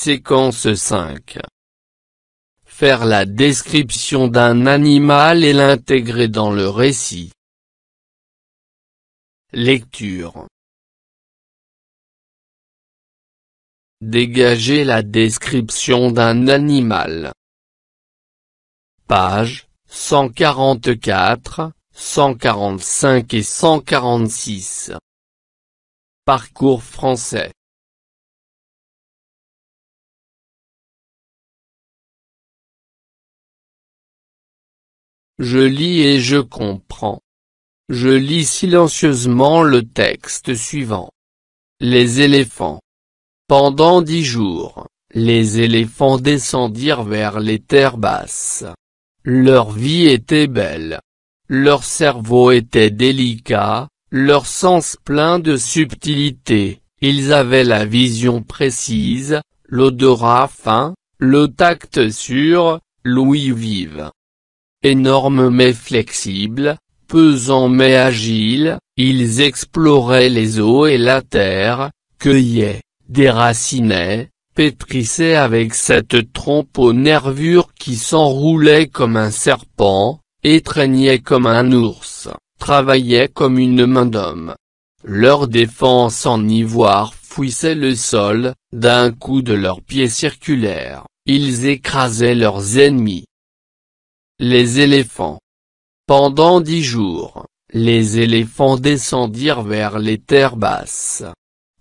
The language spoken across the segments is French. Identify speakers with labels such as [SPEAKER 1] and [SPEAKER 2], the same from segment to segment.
[SPEAKER 1] Séquence 5. Faire la description d'un animal et l'intégrer dans le récit. Lecture. Dégager la description d'un animal. Pages 144, 145 et 146. Parcours français. Je lis et je comprends. Je lis silencieusement le texte suivant. Les éléphants. Pendant 10 jours, les éléphants descendirent vers les terres basses. Leur vie était belle. Leur cerveau était délicat, leur sens plein de subtilité. Ils avaient la vision précise, l'odorat fin, le tact sûr, l'ouïe vive. Énormes mais flexibles, pesants mais agiles, ils exploraient les eaux et la terre, cueillaient, déracinaient, pétrissaient avec cette trompe aux nervures qui s'enroulait comme un serpent, étreignait comme un ours, travaillait comme une main d'homme. Leur défense en ivoire fouissait le sol, d'un coup de leurs pieds circulaires, ils écrasaient leurs ennemis. Les éléphants. Pendant 10 jours, les éléphants descendirent vers les terres basses.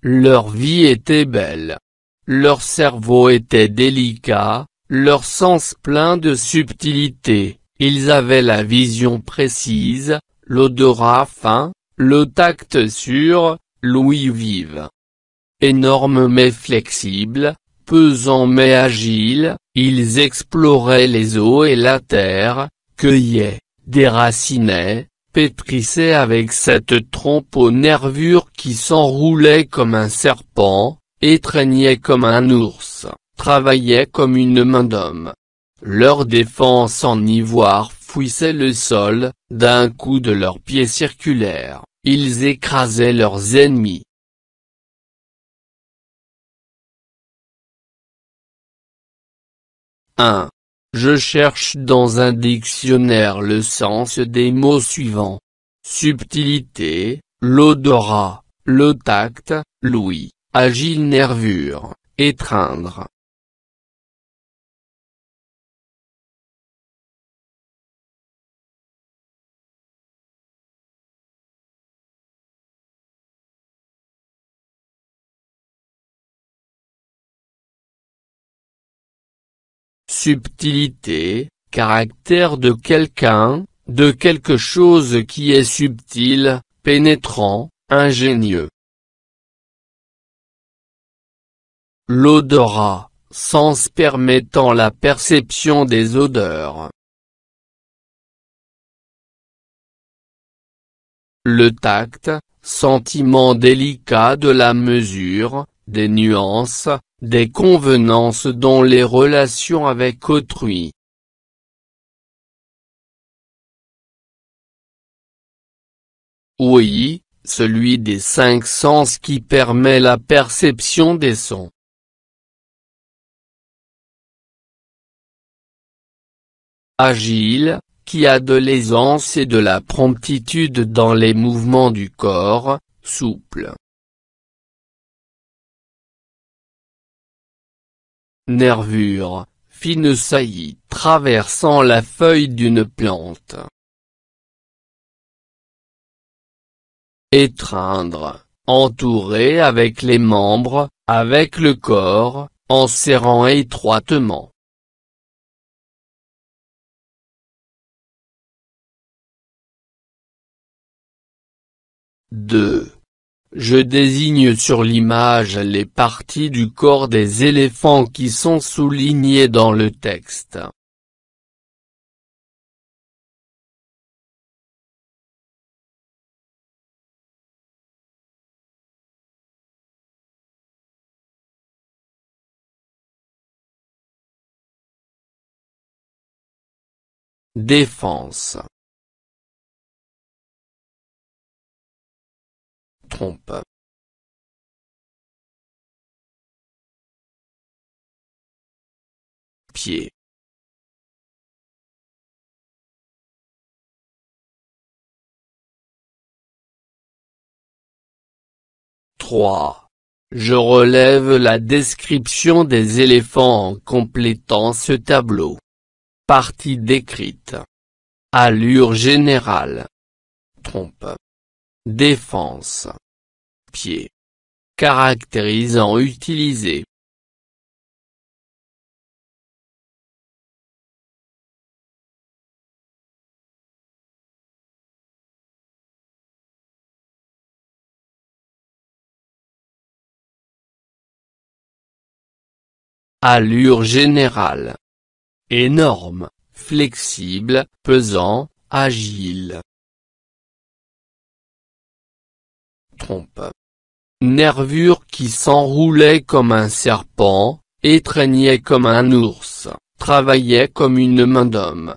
[SPEAKER 1] Leur vie était belle. Leur cerveau était délicat, leur sens plein de subtilité, ils avaient la vision précise, l'odorat fin, le tact sûr, l'ouïe vive. Énormes mais flexibles, pesants mais agiles, ils exploraient les eaux et la terre, cueillaient, déracinaient, pétrissaient avec cette trompe aux nervures qui s'enroulait comme un serpent, étreignait comme un ours, travaillait comme une main d'homme. Leur défense en ivoire fouissait le sol, d'un coup de leurs pieds circulaires, ils écrasaient leurs ennemis. Je cherche dans un dictionnaire le sens des mots suivants. Subtilité, l'odorat, le tact, l'ouïe, agile nervure, étreindre. Subtilité, caractère de quelqu'un, de quelque chose qui est subtil, pénétrant, ingénieux. L'odorat, sens permettant la perception des odeurs. Le tact, sentiment délicat de la mesure, des nuances, des convenances dans les relations avec autrui. Oui, celui des 5 sens qui permet la perception des sons. Agile, qui a de l'aisance et de la promptitude dans les mouvements du corps, souple. Nervure, fine saillie traversant la feuille d'une plante. Étreindre, entourer avec les membres, avec le corps, en serrant étroitement. Je désigne sur l'image les parties du corps des éléphants qui sont soulignées dans le texte. Défense. Trompe. Pied. Trois. Je relève la description des éléphants en complétant ce tableau. Partie décrite. Allure générale. Trompe. Défense. Pied. Caractérisant utilisé. Allure générale. Énorme, flexible, pesant, agile. Trompe. Nervure qui s'enroulait comme un serpent, étreignait comme un ours, travaillait comme une main d'homme.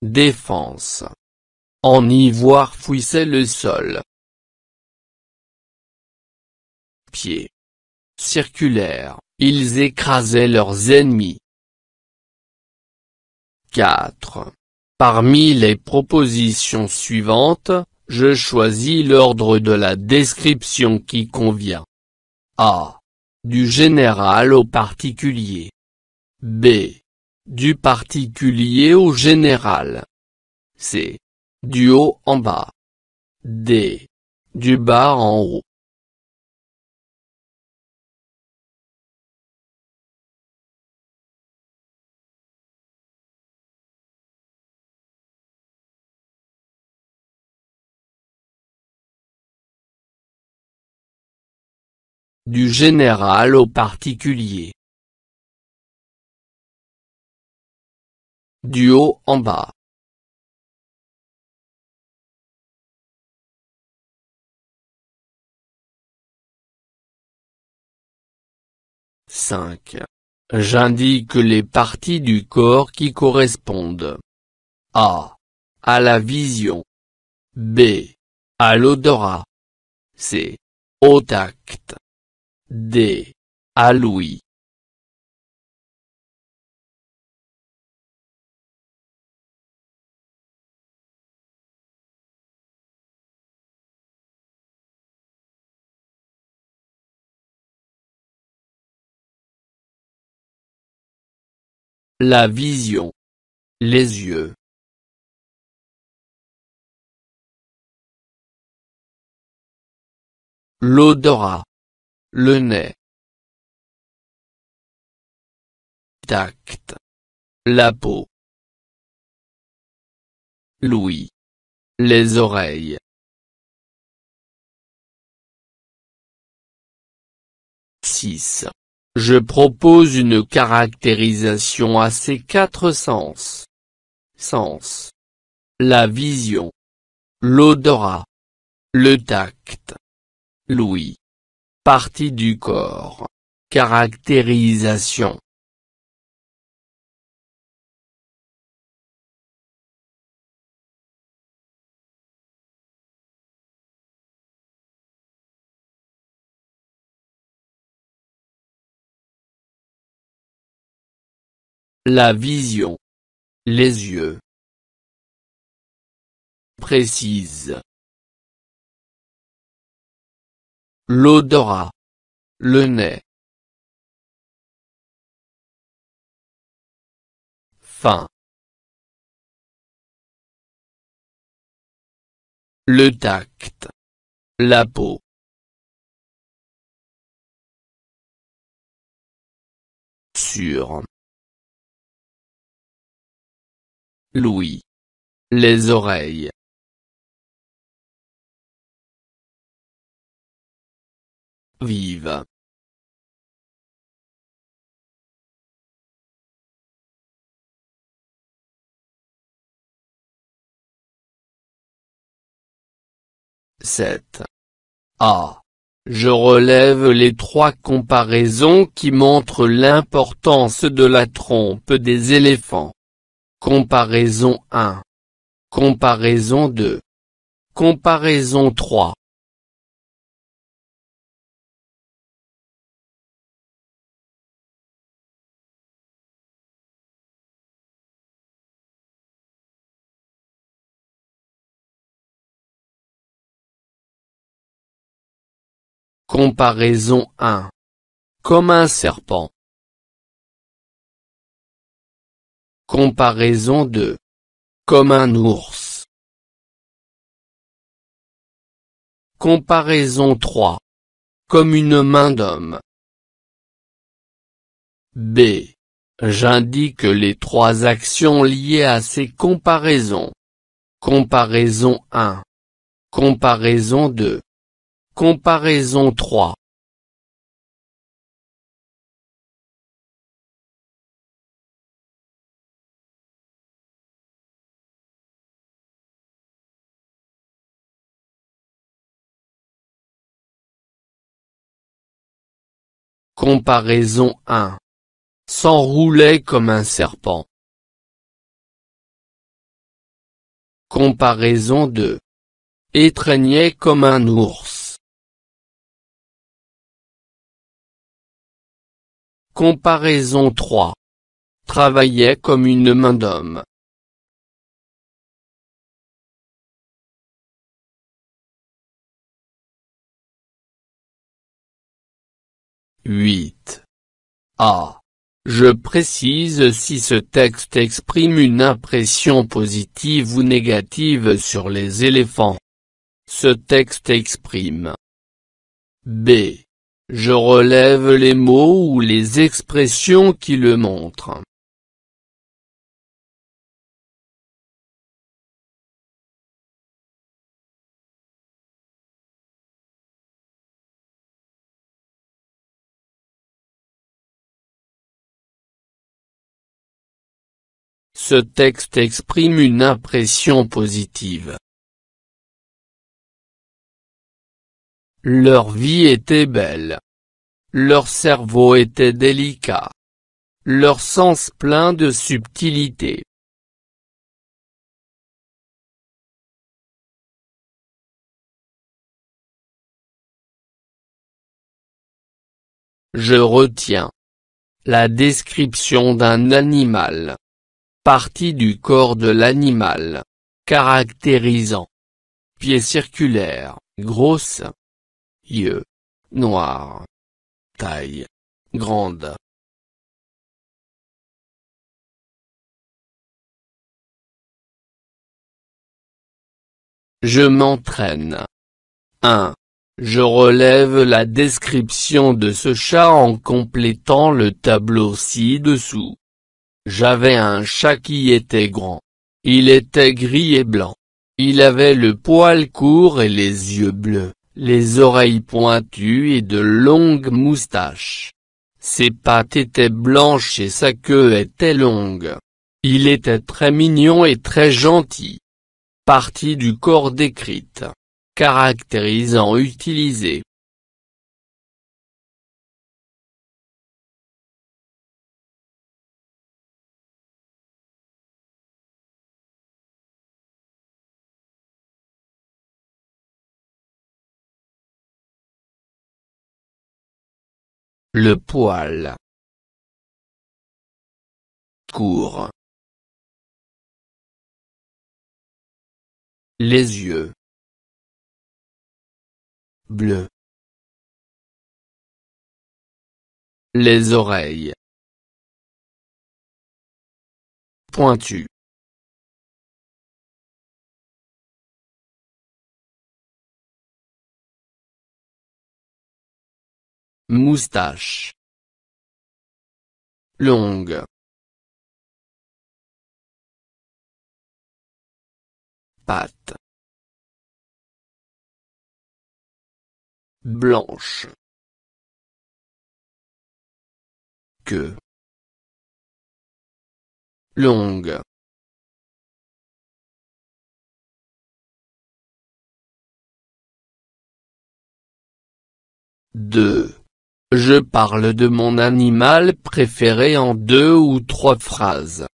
[SPEAKER 1] Défense. En ivoire fouissait le sol. Pieds. Circulaires, ils écrasaient leurs ennemis. 4. Parmi les propositions suivantes, je choisis l'ordre de la description qui convient. A. Du général au particulier. B. Du particulier au général. C. Du haut en bas. D. Du bas en haut. Du général au particulier. Du haut en bas. Cinq. J'indique les parties du corps qui correspondent. A. À la vision. B. À l'odorat. C. Au tact. D. À l'ouïe. La vision. Les yeux. L'odorat. Le nez. Tact. La peau. L'ouïe. Les oreilles. 6. Je propose une caractérisation à ces quatre sens. Sens. La vision. L'odorat. Le tact. L'ouïe. Partie du corps. Caractérisation. La vision. Les yeux. Précise. L'odorat. Le nez. Fin. Le tact. La peau. Sur. L'ouïe. Les oreilles. Vive. Sept. A. Je relève les 3 comparaisons qui montrent l'importance de la trompe des éléphants. Comparaison 1. Comparaison 2. Comparaison 3. Comparaison 1. Comme un serpent. Comparaison 2. Comme un ours. Comparaison 3. Comme une main d'homme. B. J'indique les 3 actions liées à ces comparaisons. Comparaison 1. Comparaison 2. Comparaison 3. Comparaison 1. S'enroulait comme un serpent. Comparaison 2. Étreignait comme un ours. Comparaison 3. Travaillait comme une main d'homme. A. Je précise si ce texte exprime une impression positive ou négative sur les éléphants. Ce texte exprime. B. Je relève les mots ou les expressions qui le montrent. Ce texte exprime une impression positive. Leur vie était belle. Leur cerveau était délicat. Leur sens plein de subtilité. Je retiens. La description d'un animal. Partie du corps de l'animal. Caractérisant. Pieds circulaires, grosses. Yeux. Noirs. Taille. Grande. Je m'entraîne. 1. Je relève la description de ce chat en complétant le tableau ci-dessous. J'avais un chat qui était grand. Il était gris et blanc. Il avait le poil court et les yeux bleus, les oreilles pointues et de longues moustaches. Ses pattes étaient blanches et sa queue était longue. Il était très mignon et très gentil. Partie du corps décrite. Caractérisant utilisé. Le poil. Court. Les yeux. Bleus. Les oreilles. Pointues. Moustache. Longue. Pattes. Blanche. Queue. Longue. 2. Je parle de mon animal préféré en 2 ou 3 phrases.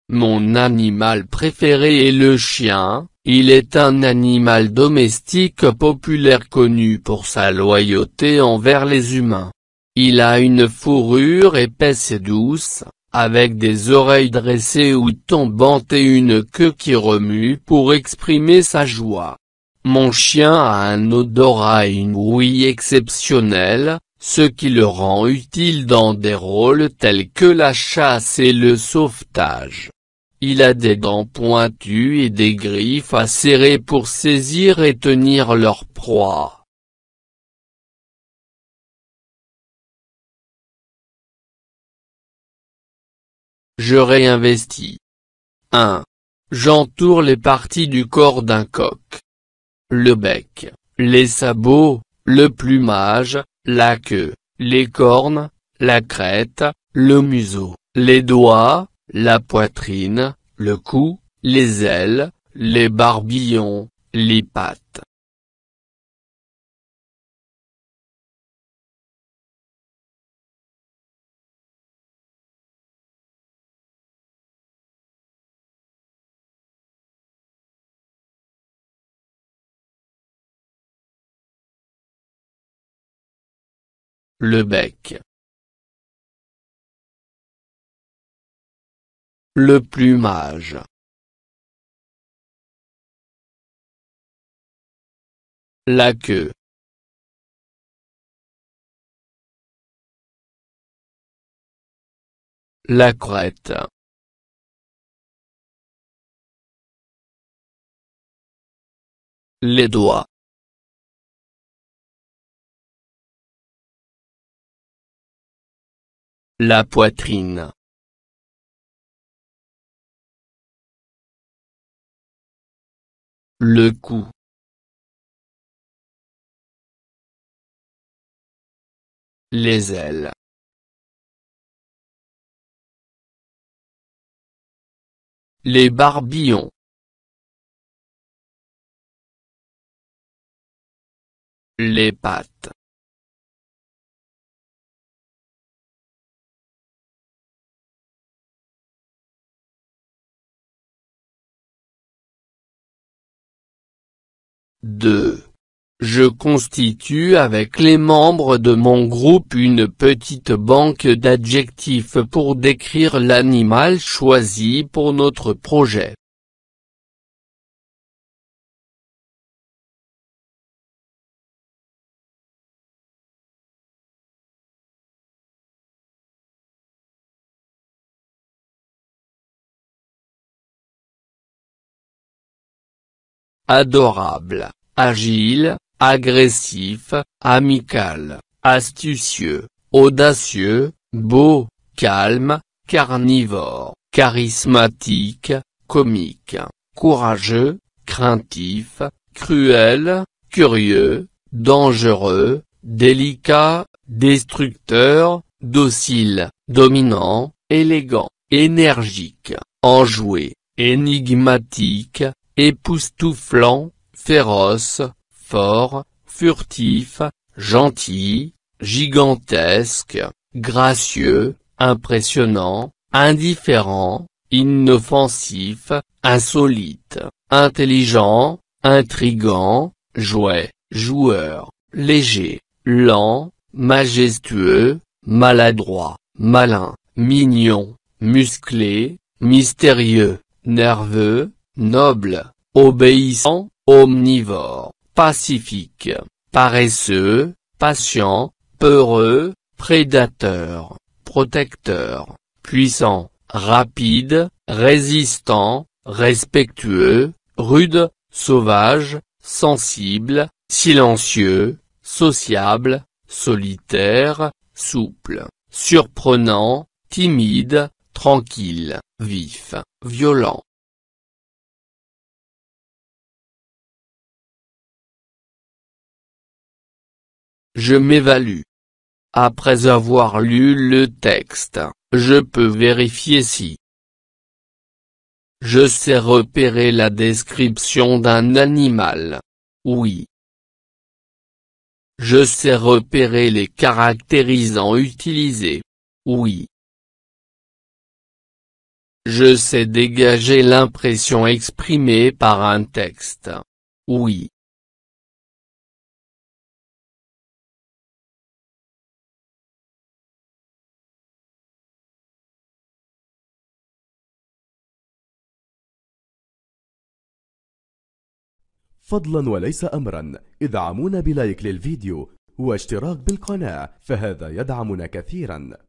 [SPEAKER 1] Mon animal préféré est le chien. Il est un animal domestique populaire connu pour sa loyauté envers les humains. Il a une fourrure épaisse et douce, avec des oreilles dressées ou tombantes et une queue qui remue pour exprimer sa joie. Mon chien a un odorat et une ouïe exceptionnels, ce qui le rend utile dans des rôles tels que la chasse et le sauvetage. Il a des dents pointues et des griffes acérées pour saisir et tenir leur proie. Je réinvestis. 1. J'entoure les parties du corps d'un coq. Le bec, les sabots, le plumage, la queue, les cornes, la crête, le museau, les doigts, la poitrine, le cou, les ailes, les barbillons, les pattes. Le bec. Le plumage. La queue. La crête. Les doigts. La poitrine. Le cou. Les ailes. Les barbillons. Les pattes. Deux. Je constitue avec les membres de mon groupe une petite banque d'adjectifs pour décrire l'animal choisi pour notre projet. Adorable, agile, agressif, amical, astucieux, audacieux, beau, calme, carnivore, charismatique, comique, courageux, craintif, cruel, curieux, dangereux, délicat, destructeur, docile, dominant, élégant, énergique, enjoué, énigmatique, époustouflant, féroce, fort, furtif, gentil, gigantesque, gracieux, impressionnant, indifférent, inoffensif, insolite, intelligent, intrigant, jouet, joueur, léger, lent, majestueux, maladroit, malin, mignon, musclé, mystérieux, nerveux, noble, obéissant, omnivore, pacifique, paresseux, patient, peureux, prédateur, protecteur, puissant, rapide, résistant, respectueux, rude, sauvage, sensible, silencieux, sociable, solitaire, souple, surprenant, timide, tranquille, vif, violent. Je m'évalue. Après avoir lu le texte, je peux vérifier si je sais repérer la description d'un animal. Oui. Je sais repérer les caractérisants utilisés. Oui. Je sais dégager l'impression exprimée par un texte. Oui.
[SPEAKER 2] فضلا وليس أمرا ادعمونا بلايك للفيديو واشتراك بالقناة، فهذا يدعمنا كثيرا.